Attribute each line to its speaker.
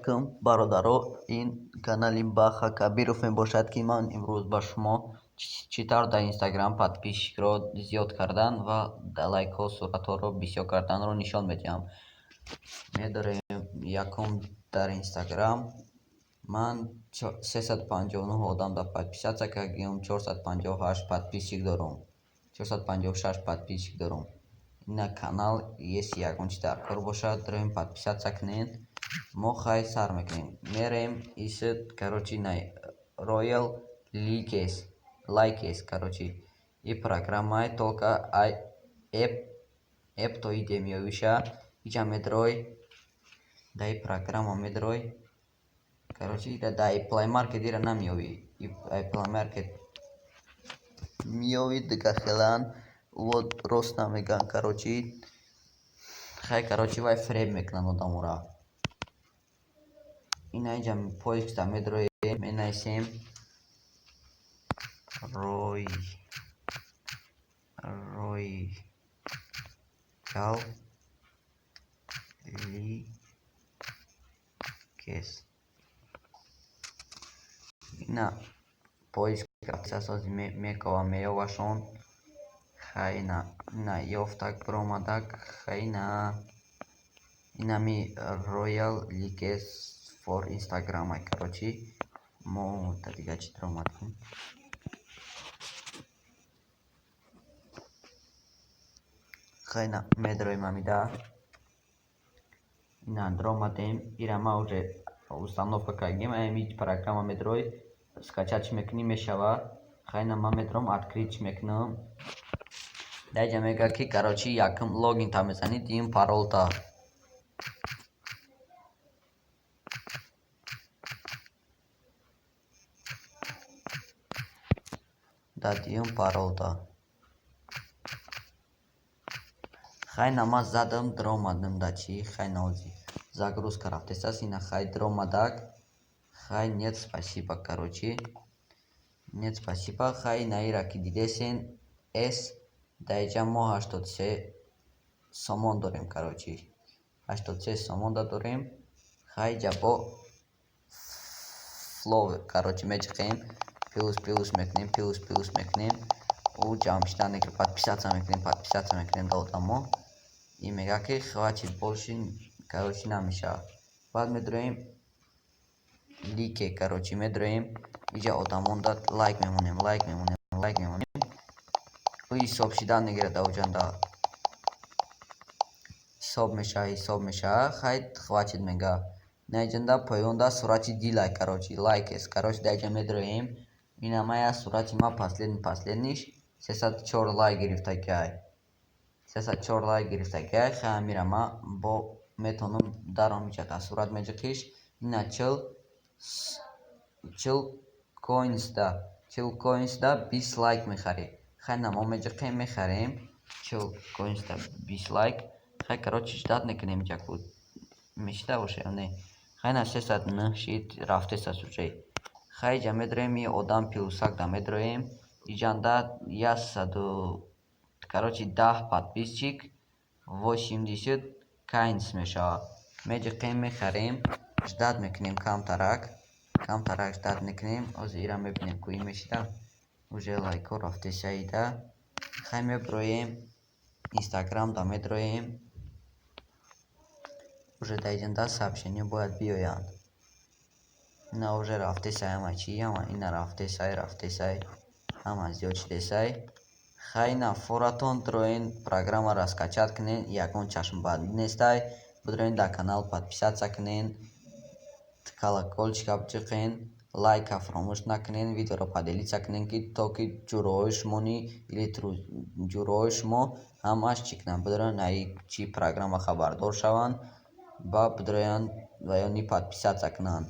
Speaker 1: алейкум, бародаро. Ин канали Баха Кабировым бошад, ки ман имрӯз ба шумо чӣ тавр дар Инстаграм подписчикро зиёд кардан ва лайкҳо, суръатҳоро бисёр карданро нишон медиҳам. Медорем якум дар Инстаграм ман 359 одам дар подписатсия кардем, 458 подписчик дорам, 456 подписчик дорам. Ина канал, если ягон чиз дар кор бошад, дорем подписатсия кунен. Мо хай сар мекунем. Мерем исд, короче, на Royal Likes, короче, и программа только app то иде миёвиша. Иҷа медрой, да и программа медрой. Короче, да и Play Market ира намиёви. И Play Market миёви дига хелан. Вот рост намеган, короче. Хай, короче, вай фреб мекунан одамора. Ина иҷа поискта медроем, менависем Royal Likes. Ина поиска асоси мекова меёвашон. Хайна ёфтак бромадак. Хайна инами Royal Likes for Instagram, короче. Мо дига чӣ дромадем. Хайна медроем амида. Ина дромадем. Ира ма уже установка кардем. Ами программа медрой. Скачать мекунӣ мешава. Хайна ма медром открыть мекунам. Даиҷа мега ки, короче, якум логинта мезанид, ин паролта. Дадиюм паролта. Хайна ма задам дромадам да чи. Хайна ози загрузка рафтесас. Ина хай дромадак. Хай нет спасибо, короче. Нет спасибо. Хай на ира ки дидесен с. Даиҷа мо 83 сомон дорем, короче. 83 сомон да дорем. Хай ҷабо флоу, короче, мечиқем. Плюс мекунем. У ҷамъ шуда подписаться мекунем да одамо. И мега ки хватит больше, короче, намешавад. Баъд медроем лике, короче, медроем. Иҷа одамон да лайк мемонем. У ҳисоб шида мегирад да уҷанда. ҳисоб мешава. Хай хватит мега. Наиҷанда поёнда сурати дилай, короче, лайкес. Короче, даиҷа медроем. Ина мая сурати ма последниш 304 лайк гирифтагиай. 304 лайк гирифтагиай. Хай амира ма бо метонам даром иҷа да сурат меҷиқиш. Ина 40 коинсда 20 лайк мехари. Хайна мо меҷиқем мехарем 40 коинсда 20 лайк. Хай, короче, ждат мекунем иҷа ку мешида боша ё не. Хайна 309 шид рафтесас уже. Хай иҷа медроем и одам пилусак да медроем. Иҷанда 100, короче, 10 подписчик 80 коинс мешава. Меҷиқем мехарем. Ждат мекунем камтарак ждат мекунем. Ози ира мебинем ку ин мешида. Уже лайкҳо рафтесаида. Хай меброем Инстаграм да медроем. Уже да иҷанда сообщения бояд биёянд. Ина уже рафтесай ама чи ама ина рафтесай ама зиёд шидесай. Хайна форатон дроен программаро скачат кунен. Ягон чашмбанд нестай. Бидроен да канал подписаться кунен. Колокольчика биҷиқен. Лайка фаромӯш накунен. Видеоро поделиться кунен ки то ки ҷурӯҳои шумони или ҷурӯҳои шумо ҳамааш чӣ кунанд. Бидроянд аи чӣ программа хабардор шаванд. Ба бидроянд ва ёни подписаться кунанд.